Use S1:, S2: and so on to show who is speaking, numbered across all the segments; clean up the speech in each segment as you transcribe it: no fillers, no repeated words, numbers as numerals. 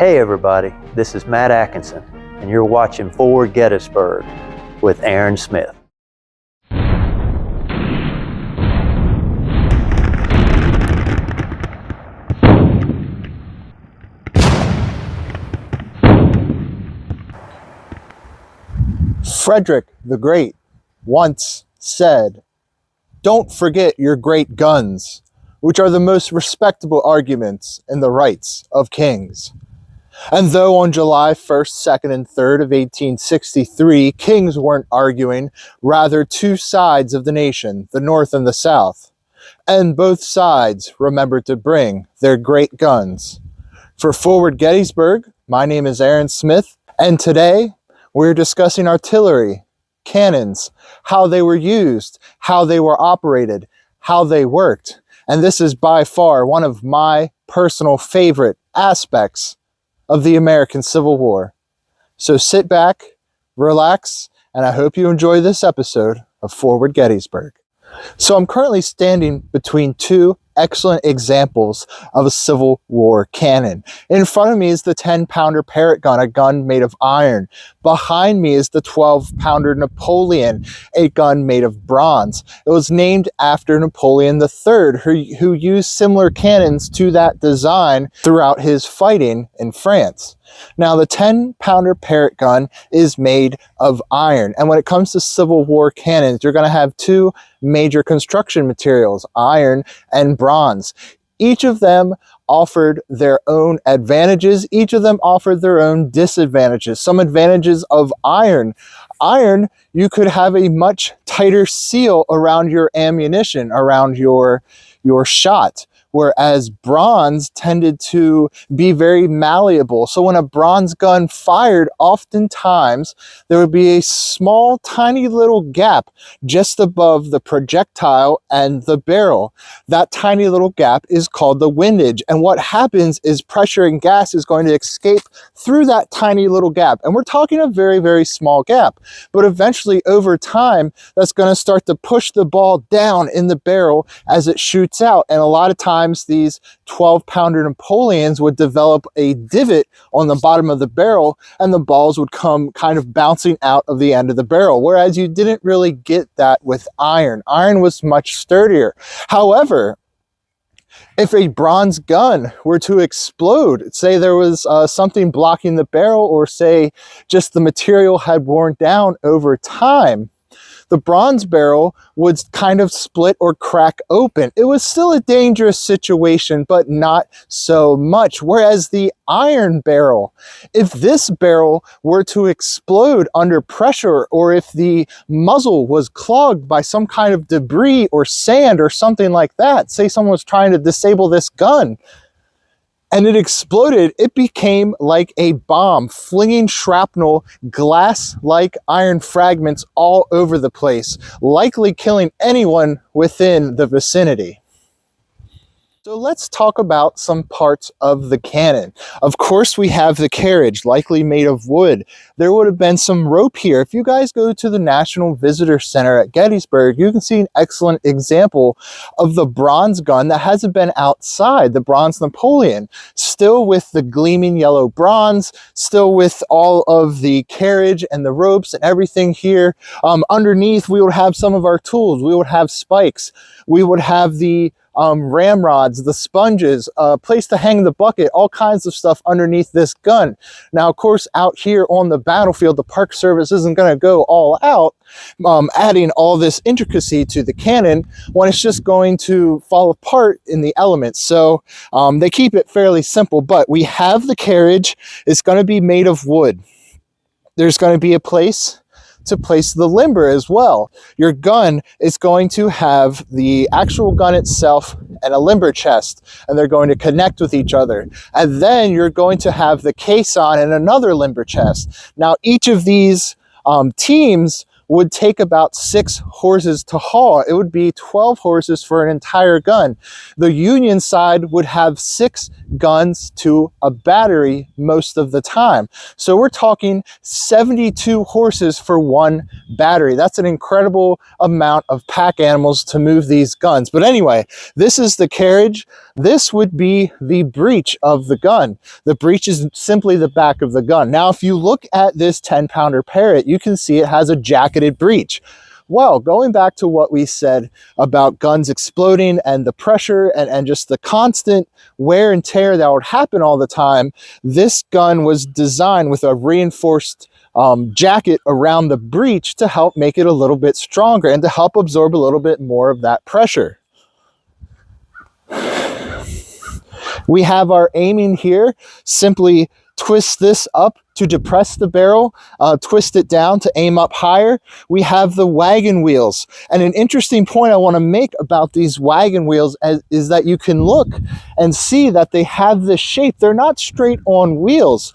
S1: Hey everybody, this is Matt Atkinson, and you're watching Forward Gettysburg with Aaron Smith.
S2: Frederick the Great once said, "Don't forget your great guns, which are the most respectable arguments in the rights of kings." And though on July 1st, 2nd, and 3rd of 1863, kings weren't arguing, rather two sides of the nation, the North and the South, and both sides remembered to bring their great guns. For Forward Gettysburg, my name is Aaron Smith, and today we're discussing artillery, cannons, how they were used, how they were operated, how they worked. And this is by far one of my personal favorite aspects of the American Civil War. So sit back, relax, and I hope you enjoy this episode of Forward Gettysburg. So I'm currently standing between two excellent examples of a Civil War cannon. In front of me is the 10-pounder Parrott gun, a gun made of iron. Behind me is the 12-pounder Napoleon, a gun made of bronze. It was named after Napoleon III, who used similar cannons to that design throughout his fighting in France. Now, the 10-pounder Parrott gun is made of iron, and when it comes to Civil War cannons, you're going to have two major construction materials, iron and bronze. Each of them offered their own advantages. Each of them offered their own disadvantages. Some advantages of iron. Iron, you could have a much tighter seal around your ammunition, around your shot, whereas bronze tended to be very malleable. So when a bronze gun fired, oftentimes there would be a small, tiny little gap just above the projectile and the barrel. That tiny little gap is called the windage. And what happens is pressure and gas is going to escape through that tiny little gap. And we're talking a very, very small gap. But eventually, over time, that's going to start to push the ball down in the barrel as it shoots out. And a lot of times, these 12-pounder Napoleons would develop a divot on the bottom of the barrel, and the balls would come kind of bouncing out of the end of the barrel, whereas you didn't really get that with iron. Iron was much sturdier. However, if a bronze gun were to explode, say there was something blocking the barrel, or say just the material had worn down over time, the bronze barrel would kind of split or crack open. It was still a dangerous situation, but not so much. Whereas the iron barrel, if this barrel were to explode under pressure, or if the muzzle was clogged by some kind of debris or sand or something like that, say someone was trying to disable this gun, and it exploded, it became like a bomb, flinging shrapnel, glass-like iron fragments all over the place, likely killing anyone within the vicinity. So let's talk about some parts of the cannon. Of course, we have the carriage, likely made of wood. There would have been some rope here. If you guys go to the National Visitor Center at Gettysburg, you can see an excellent example of the bronze gun that hasn't been outside, the bronze Napoleon, still with the gleaming yellow bronze, still with all of the carriage and the ropes and everything here. Underneath, we would have some of our tools. We would have spikes. We would have the ramrods, the sponges, a place to hang the bucket, all kinds of stuff underneath this gun. Now, of course, out here on the battlefield, the Park Service isn't going to go all out, adding all this intricacy to the cannon when it's just going to fall apart in the elements. So they keep it fairly simple, but we have the carriage. It's going to be made of wood. There's going to be a place to place the limber as well. Your gun is going to have the actual gun itself and a limber chest, and they're going to connect with each other. And then you're going to have the caisson and another limber chest. Now, each of these teams would take about 6 horses to haul. It would be 12 horses for an entire gun. The Union side would have 6 guns to a battery most of the time. So we're talking 72 horses for one battery. That's an incredible amount of pack animals to move these guns. But anyway, this is the carriage. this would be the breech of the gun. The breech is simply the back of the gun. Now, if you look at this 10-pounder Parrott, you can see it has a jacketed breech. Well, going back to what we said about guns exploding and the pressure and just the constant wear and tear that would happen all the time, this gun was designed with a reinforced jacket around the breech to help make it a little bit stronger and to help absorb a little bit more of that pressure. We have our aiming here. Simply twist this up to depress the barrel, twist it down to aim up higher. We have the wagon wheels. And an interesting point I want to make about these wagon wheels is that you can look and see that they have this shape. They're not straight on wheels.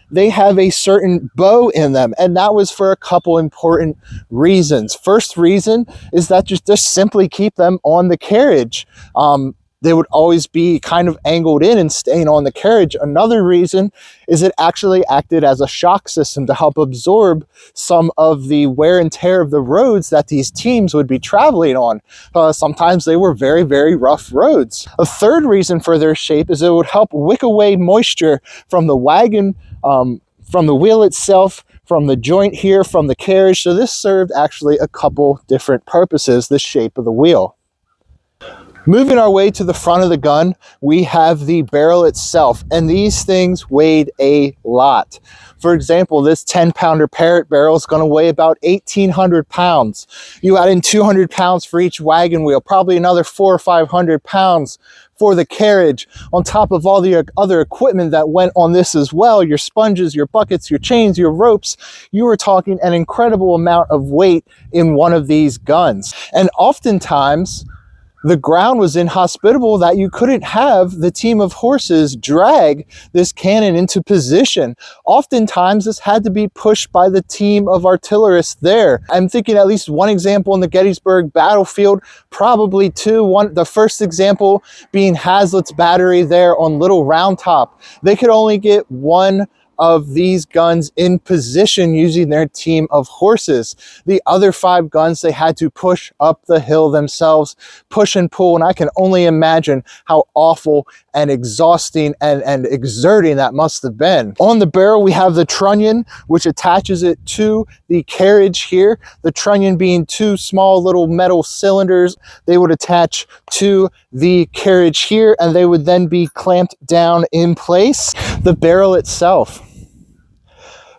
S2: They have a certain bow in them, and that was for a couple important reasons. First reason is that just simply keep them on the carriage. They would always be kind of angled in and staying on the carriage. Another reason is it actually acted as a shock system to help absorb some of the wear and tear of the roads that these teams would be traveling on. Sometimes they were very, very rough roads. A third reason for their shape is it would help wick away moisture from the wagon, from the wheel itself, from the joint here, from the carriage. So this served actually a couple different purposes, this shape of the wheel. Moving our way to the front of the gun, we have the barrel itself, and these things weighed a lot. For example, this 10-pounder Parrott barrel is going to weigh about 1,800 pounds. You add in 200 pounds for each wagon wheel, probably another 400 or 500 pounds for the carriage, on top of all the other equipment that went on this as well, your sponges, your buckets, your chains, your ropes. You were talking an incredible amount of weight in one of these guns. And oftentimes, the ground was inhospitable that you couldn't have the team of horses drag this cannon into position. Oftentimes, this had to be pushed by the team of artillerists there. I'm thinking at least one example in the Gettysburg battlefield, probably two. The first example being Hazlitt's battery there on Little Round Top. They could only get one of these guns in position using their team of horses. The other 5 guns they had to push up the hill themselves, push and pull, and I can only imagine how awful and exhausting and exerting that must have been. On the barrel, we have the trunnion, which attaches it to the carriage here. The trunnion being 2 small little metal cylinders. They would attach to the carriage here, and they would then be clamped down in place. The barrel itself.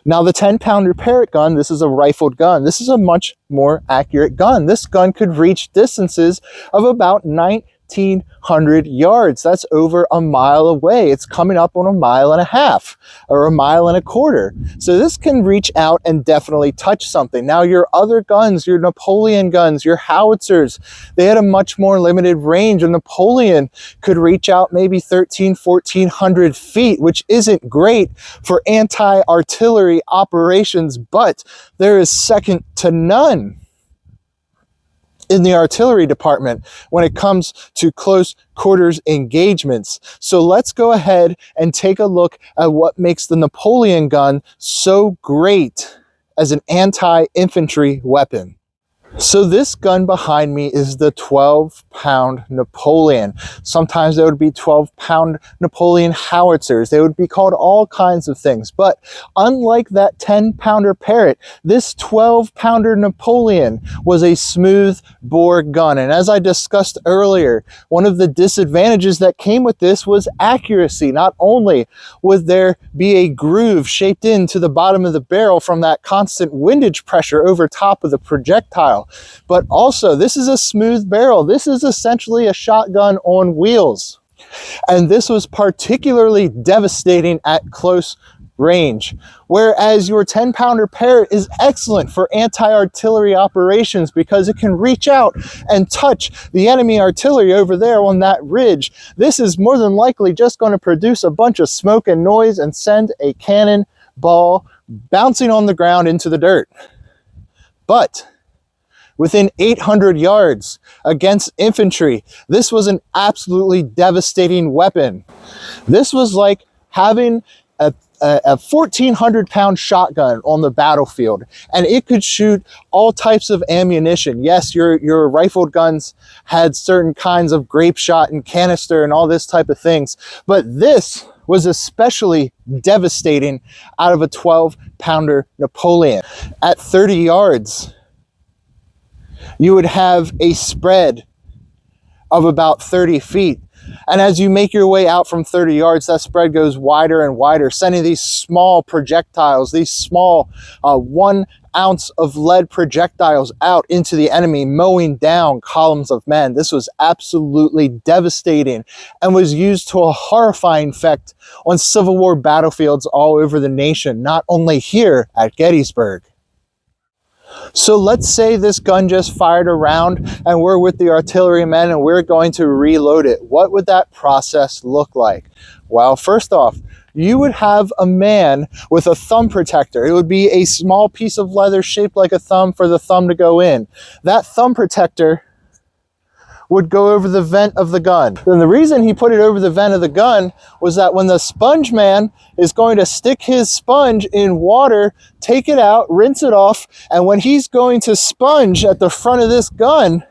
S2: Now, the 10-pounder Parrott gun, this is a rifled gun. This is a much more accurate gun. This gun could reach distances of about 1,900 yards. That's over a mile away. It's coming up on 1.5 miles or 1.25 miles. So this can reach out and definitely touch something. Now, your other guns, your Napoleon guns, your howitzers, they had a much more limited range. A Napoleon could reach out maybe 1,400 feet, which isn't great for anti-artillery operations, but there is second to none in the artillery department when it comes to close quarters engagements. So let's go ahead and take a look at what makes the Napoleon gun so great as an anti-infantry weapon. So this gun behind me is the 12-pound Napoleon. Sometimes there would be 12-pound Napoleon howitzers. They would be called all kinds of things. But unlike that 10-pounder Parrott, this 12-pounder Napoleon was a smooth bore gun. And as I discussed earlier, one of the disadvantages that came with this was accuracy. Not only would there be a groove shaped into the bottom of the barrel from that constant windage pressure over top of the projectile, but also this is a smooth barrel. This is essentially a shotgun on wheels. And this was particularly devastating at close range. Whereas your 10-pounder Parrott is excellent for anti-artillery operations because it can reach out and touch the enemy artillery over there on that ridge. This is more than likely just going to produce a bunch of smoke and noise and send a cannon ball bouncing on the ground into the dirt. But within 800 yards against infantry, this was an absolutely devastating weapon. This was like having a a 1,400-pound shotgun on the battlefield, and it could shoot all types of ammunition. Yes, your rifled guns had certain kinds of grape shot and canister and all this type of things, but this was especially devastating out of a 12-pounder Napoleon. At 30 yards, you would have a spread of about 30 feet. And as you make your way out from 30 yards, that spread goes wider and wider, sending these small projectiles, these small 1 ounce of lead projectiles out into the enemy, mowing down columns of men. This was absolutely devastating and was used to a horrifying effect on Civil War battlefields all over the nation, not only here at Gettysburg. So let's say this gun just fired a round and we're with the artillerymen and we're going to reload it. What would that process look like? Well, first off, you would have a man with a thumb protector. It would be a small piece of leather shaped like a thumb for the thumb to go in. That thumb protector would go over the vent of the gun. And the reason he put it over the vent of the gun was that when the sponge man is going to stick his sponge in water, take it out, rinse it off, and when he's going to sponge at the front of this gun,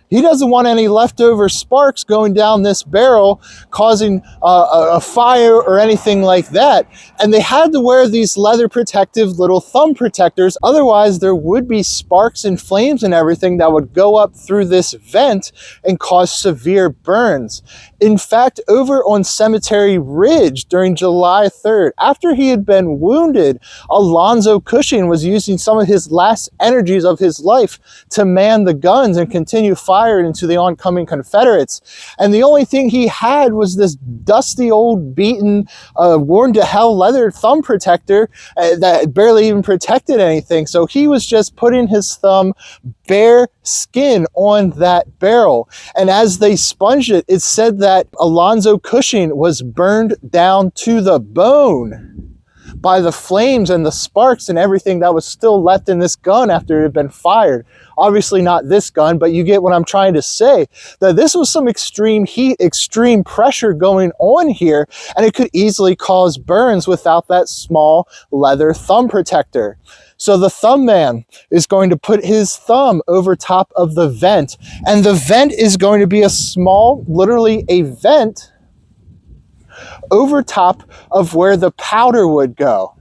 S2: he doesn't want any leftover sparks going down this barrel causing a fire or anything like that. And they had to wear these leather protective little thumb protectors. Otherwise, there would be sparks and flames and everything that would go up through this vent and cause severe burns. In fact, over on Cemetery Ridge during July 3rd, after he had been wounded, Alonzo Cushing was using some of his last energies of his life to man the guns and continue firing into the oncoming Confederates. And the only thing he had was this dusty old beaten, worn to hell leather thumb protector that barely even protected anything. So he was just putting his thumb bare skin on that barrel. And as they sponged it, it said that Alonzo Cushing was burned down to the bone by the flames and the sparks and everything that was still left in this gun after it had been fired. Obviously not this gun, but you get what I'm trying to say, that this was some extreme heat, extreme pressure going on here, and it could easily cause burns without that small leather thumb protector. So the thumb man is going to put his thumb over top of the vent, and the vent is going to be a small, literally a vent over top of where the powder would go.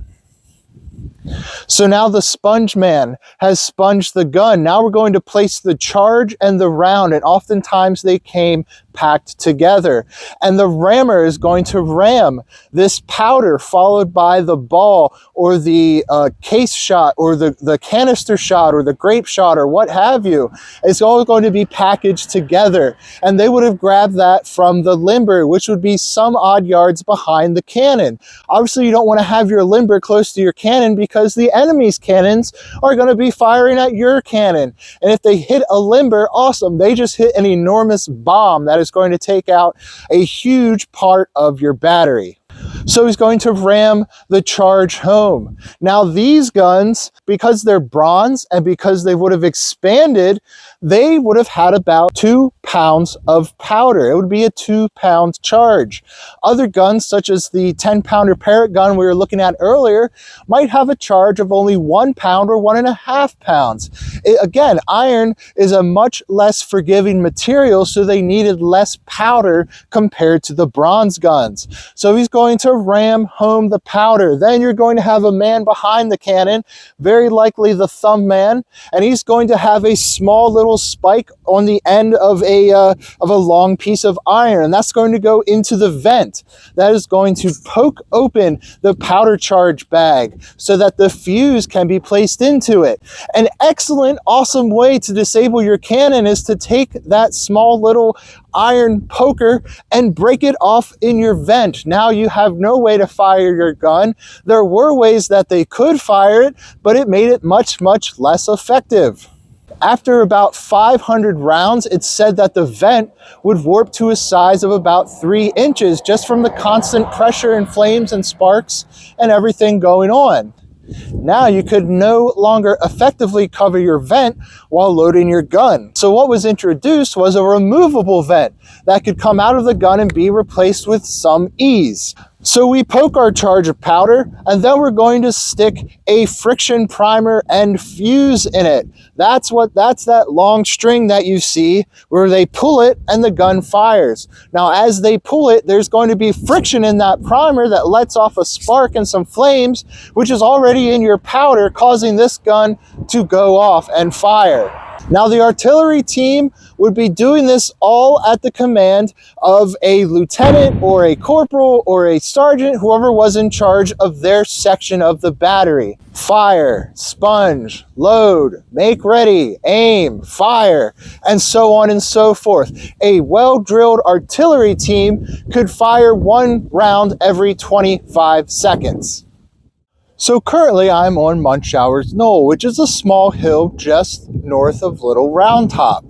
S2: So now the sponge man has sponged the gun. Now we're going to place the charge and the round, and oftentimes they came packed together. And the rammer is going to ram this powder followed by the ball or the case shot or the canister shot or the grape shot or what have you. It's all going to be packaged together. And they would have grabbed that from the limber, which would be some odd yards behind the cannon. Obviously, you don't want to have your limber close to your cannon because the enemy's cannons are going to be firing at your cannon. And if they hit a limber, awesome. They just hit an enormous bomb that is going to take out a huge part of your battery. So he's going to ram the charge home. Now these guns, because they're bronze and because they would have expanded, they would have had about 2 pounds of powder. It would be a 2-pound charge. Other guns, such as the 10-pounder Parrott gun we were looking at earlier, might have a charge of only 1 pound or 1.5 pounds. Again, iron is a much less forgiving material, so they needed less powder compared to the bronze guns. So he's going to ram home the powder. Then you're going to have a man behind the cannon, very likely the thumb man, and he's going to have a small little spike on the end of a long piece of iron, and that's going to go into the vent. That is going to poke open the powder charge bag so that the fuse can be placed into it. An excellent, awesome way to disable your cannon is to take that small little iron poker and break it off in your vent. Now you have no way to fire your gun. There were ways that they could fire it, but it made it much, much less effective. After about 500 rounds, it's said that the vent would warp to a size of about 3 inches just from the constant pressure and flames and sparks and everything going on. Now you could no longer effectively cover your vent while loading your gun. So what was introduced was a removable vent that could come out of the gun and be replaced with some ease. So we poke our charge of powder, and then we're going to stick a friction primer and fuse in it. That's that long string that you see where they pull it and the gun fires. Now, as they pull it, there's going to be friction in that primer that lets off a spark and some flames, which is already in your powder, causing this gun to go off and fire. Now, the artillery team would be doing this all at the command of a lieutenant or a corporal or a sergeant, whoever was in charge of their section of the battery. Fire, sponge, load, make ready, aim, fire, and so on and so forth. A well-drilled artillery team could fire one round every 25 seconds. So currently I'm on Munchauer's Knoll, which is a small hill just north of Little Round Top.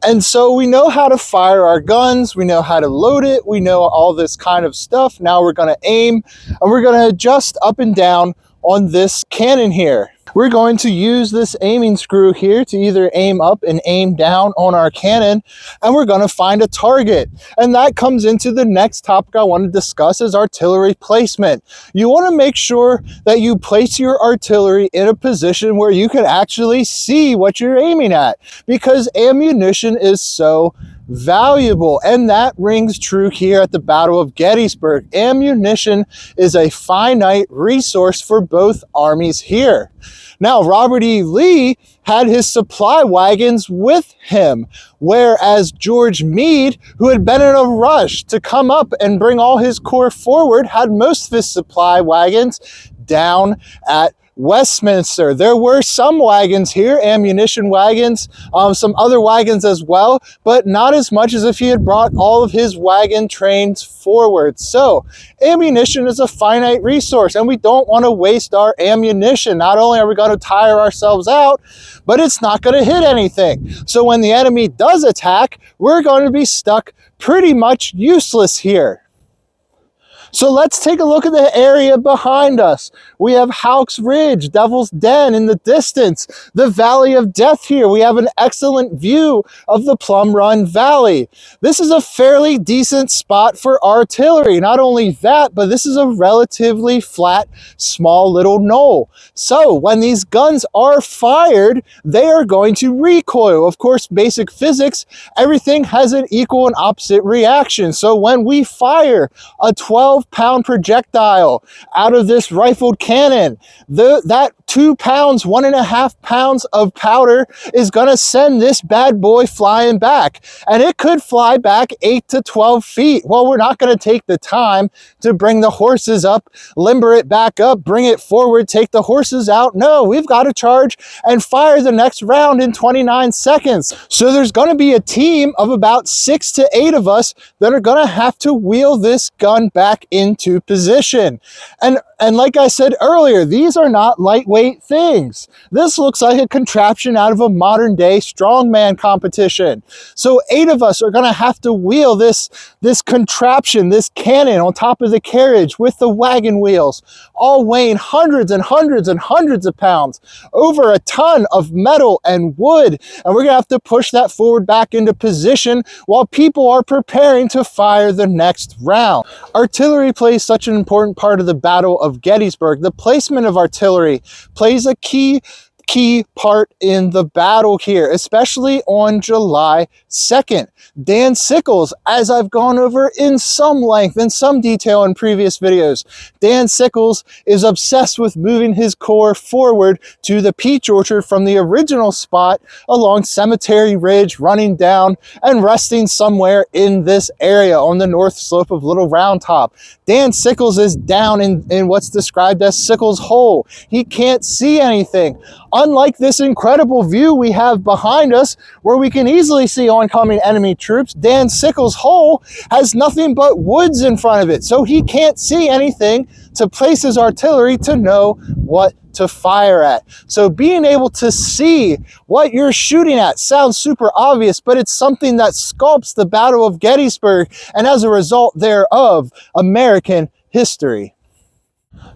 S2: And so we know how to fire our guns, we know how to load it, we know all this kind of stuff. Now we're going to aim, and we're going to adjust up and down on this cannon here. We're going to use this aiming screw here to either aim up and aim down on our cannon, and we're going to find a target. And that comes into the next topic I want to discuss, is artillery placement. You want to make sure that you place your artillery in a position where you can actually see what you're aiming at, because ammunition is so valuable, and that rings true here at the Battle of Gettysburg. Ammunition is a finite resource for both armies here. Now, Robert E. Lee had his supply wagons with him, whereas George Meade, who had been in a rush to come up and bring all his corps forward, had most of his supply wagons down at Westminster. There were some wagons here, ammunition wagons, some other wagons as well, but not as much as if he had brought all of his wagon trains forward. So ammunition is a finite resource, and we don't want to waste our ammunition. Not only are we going to tire ourselves out, but it's not going to hit anything. So when the enemy does attack, we're going to be stuck pretty much useless here. So let's take a look at the area behind us. We have Houck's Ridge, Devil's Den in the distance, the Valley of Death here. We have an excellent view of the Plum Run Valley. This is a fairly decent spot for artillery. Not only that, but this is a relatively flat, small little knoll. So when these guns are fired, they are going to recoil. Of course, basic physics, everything has an equal and opposite reaction. So when we fire a 12-pound projectile out of this rifled cannon, that 2 pounds, 1.5 pounds of powder is going to send this bad boy flying back. And it could fly back 8 to 12 feet. Well, we're not going to take the time to bring the horses up, limber it back up, bring it forward, take the horses out. No, we've got to charge and fire the next round in 29 seconds. So there's going to be a team of about 6 to 8 of us that are going to have to wheel this gun back into position. And like I said earlier, these are not lightweight things. This looks like a contraption out of a modern day strongman competition. So 8 of us are going to have to wheel this contraption, this cannon on top of the carriage with the wagon wheels, all weighing hundreds and hundreds and hundreds of pounds, over a ton of metal and wood. And we're going to have to push that forward back into position while people are preparing to fire the next round. Artillery plays such an important part of the Battle of Gettysburg. The placement of artillery plays a key part in the battle here, especially on July 2nd. Dan Sickles, as I've gone over in some length and some detail in previous videos, Dan Sickles is obsessed with moving his corps forward to the peach orchard from the original spot along Cemetery Ridge, running down and resting somewhere in this area on the north slope of Little Round Top. Dan Sickles is down in what's described as Sickles Hole. He can't see anything. Unlike this incredible view we have behind us, where we can easily see oncoming enemy troops, Dan Sickles' Hole has nothing but woods in front of it, so he can't see anything to place his artillery to know what to fire at. So being able to see what you're shooting at sounds super obvious, but it's something that sculpts the Battle of Gettysburg, and as a result thereof, American history.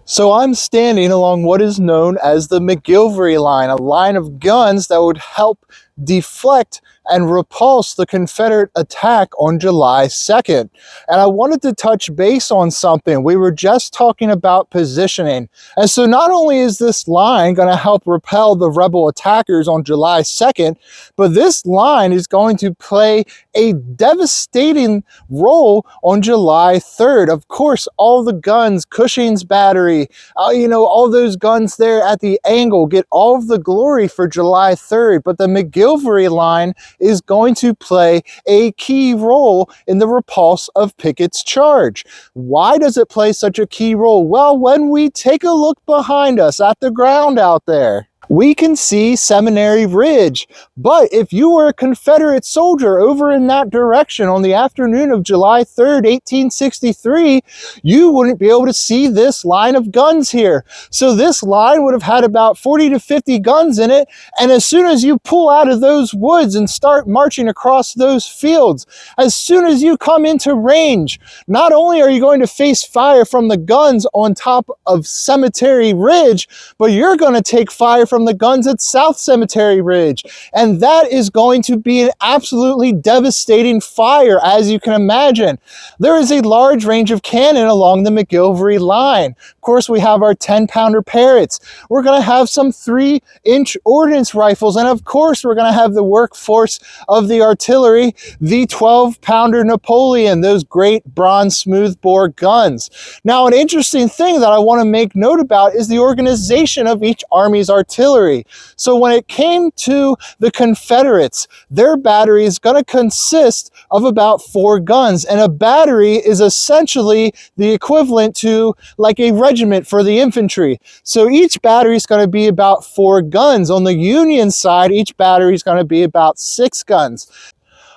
S2: So I'm standing along what is known as the McGillivray Line, a line of guns that would help deflect and repulse the Confederate attack on July 2nd. And I wanted to touch base on something. We were just talking about positioning. And so not only is this line going to help repel the rebel attackers on July 2nd, but this line is going to play a devastating role on July 3rd. Of course, all the guns, Cushing's battery, all those guns there at the angle get all of the glory for July 3rd, but the McGillivray Line is going to play a key role in the repulse of Pickett's charge. Why does it play such a key role? Well, when we take a look behind us at the ground out there, we can see Seminary Ridge. But if you were a Confederate soldier over in that direction on the afternoon of July 3rd, 1863, you wouldn't be able to see this line of guns here. So this line would have had about 40 to 50 guns in it. And as soon as you pull out of those woods and start marching across those fields, as soon as you come into range, not only are you going to face fire from the guns on top of Cemetery Ridge, but you're going to take fire from the guns at South Cemetery Ridge. And that is going to be an absolutely devastating fire, as you can imagine. There is a large range of cannon along the McGillivray Line. Of course, we have our 10-pounder Parrotts. We're going to have some 3-inch ordnance rifles. And of course, we're going to have the workforce of the artillery, the 12-pounder Napoleon, those great bronze smoothbore guns. Now, an interesting thing that I want to make note about is the organization of each army's artillery. So when it came to the Confederates, their battery is going to consist of about 4 guns, and a battery is essentially the equivalent to like a regiment for the infantry. So each battery is going to be about 4 guns. On the Union side, each battery is going to be about 6 guns.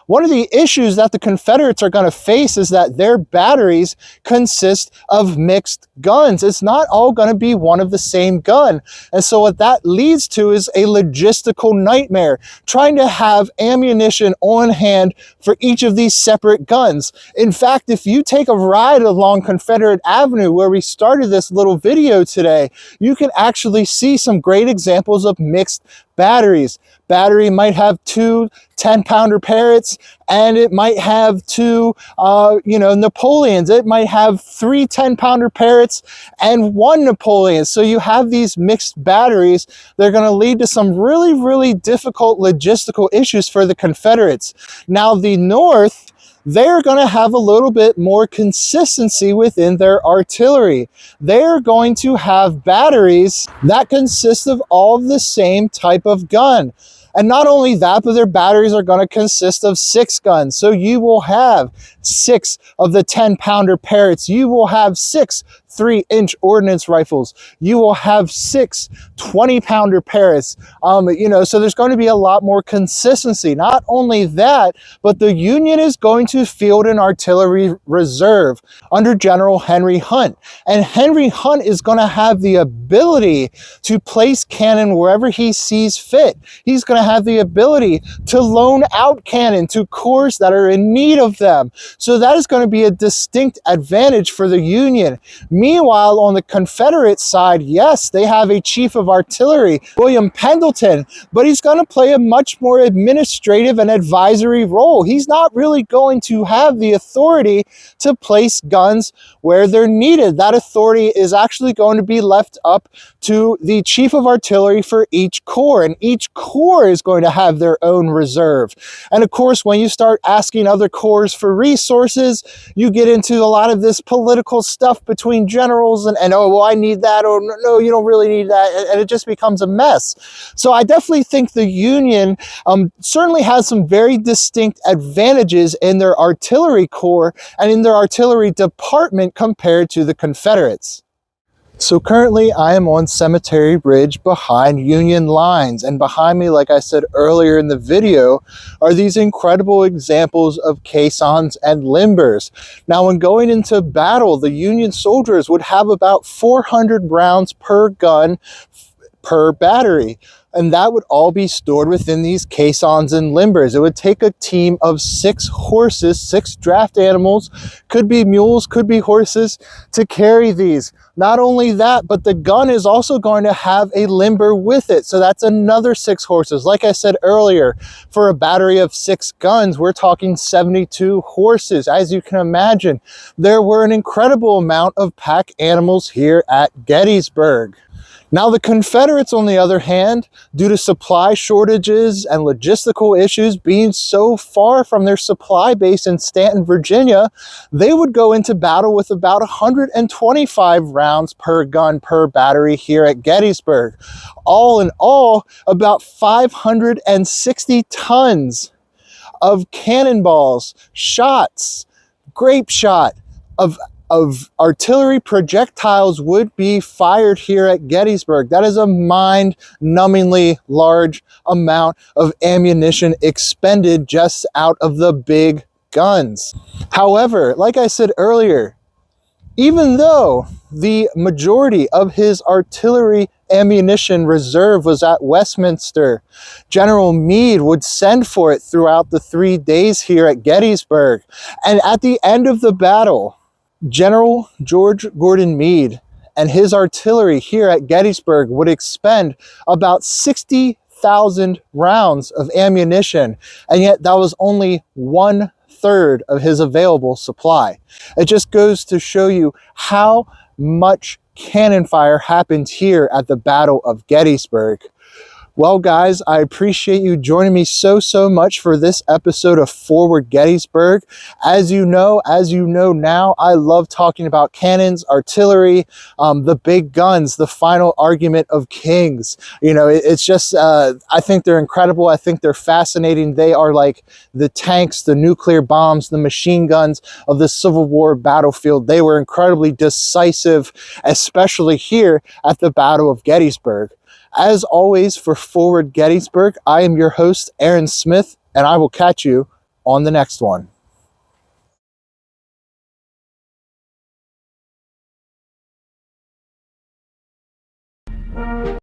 S2: One of the issues that the Confederates are going to face is that their batteries consist of mixed guns. It's not all going to be one of the same gun. And so what that leads to is a logistical nightmare, trying to have ammunition on hand for each of these separate guns. In fact, if you take a ride along Confederate Avenue, where we started this little video today, you can actually see some great examples of mixed batteries. Battery might have 2 10-pounder Parrotts, and it might have 2 Napoleons. It might have 3 10-pounder Parrotts and 1 Napoleon. So you have these mixed batteries. They're going to lead to some really, really difficult logistical issues for the Confederates. Now, the North, they're going to have a little bit more consistency within their artillery. They're going to have batteries that consist of all of the same type of gun. And not only that, but their batteries are going to consist of 6 guns. So you will have 6 of the 10-pounder Parrotts. You will have 6 3-inch ordnance rifles. You will have 6 20-pounder Parrotts. So there's going to be a lot more consistency. Not only that, but the Union is going to field an artillery reserve under General Henry Hunt. And Henry Hunt is going to have the ability to place cannon wherever he sees fit. He's going to have the ability to loan out cannon to corps that are in need of them. So that is going to be a distinct advantage for the Union. Meanwhile, on the Confederate side, yes, they have a chief of artillery, William Pendleton, but he's going to play a much more administrative and advisory role. He's not really going to have the authority to place guns where they're needed. That authority is actually going to be left up to the chief of artillery for each corps, and each corps is going to have their own reserve. And of course, when you start asking other corps for resources, you get into a lot of this political stuff between generals and oh, well, I need that, or no, you don't really need that, and it just becomes a mess. So I definitely think the Union certainly has some very distinct advantages in their artillery corps and in their artillery department compared to the Confederates. So currently I am on Cemetery Ridge behind Union lines, and behind me, like I said earlier in the video, are these incredible examples of caissons and limbers. Now, when going into battle, the Union soldiers would have about 400 rounds per gun per battery. And that would all be stored within these caissons and limbers. It would take a team of 6 horses, 6 draft animals, could be mules, could be horses, to carry these. Not only that, but the gun is also going to have a limber with it. So that's another 6 horses. Like I said earlier, for a battery of 6 guns, we're talking 72 horses. As you can imagine, there were an incredible amount of pack animals here at Gettysburg. Now, the Confederates, on the other hand, due to supply shortages and logistical issues being so far from their supply base in Stanton, Virginia, they would go into battle with about 125 rounds per gun per battery here at Gettysburg. All in all, about 560 tons of cannonballs, shots, grape shot, of artillery projectiles would be fired here at Gettysburg. That is a mind-numbingly large amount of ammunition expended just out of the big guns. However, like I said earlier, even though the majority of his artillery ammunition reserve was at Westminster, General Meade would send for it throughout the 3 days here at Gettysburg. And at the end of the battle, General George Gordon Meade and his artillery here at Gettysburg would expend about 60,000 rounds of ammunition, and yet that was only 1/3 of his available supply. It just goes to show you how much cannon fire happened here at the Battle of Gettysburg. Well, guys, I appreciate you joining me so much for this episode of Forward Gettysburg. As you know now, I love talking about cannons, artillery, the big guns, the final argument of kings. You know, it's just, I think they're incredible. I think they're fascinating. They are like the tanks, the nuclear bombs, the machine guns of the Civil War battlefield. They were incredibly decisive, especially here at the Battle of Gettysburg. As always, for Forward Gettysburg, I am your host, Aaron Smith, and I will catch you on the next one.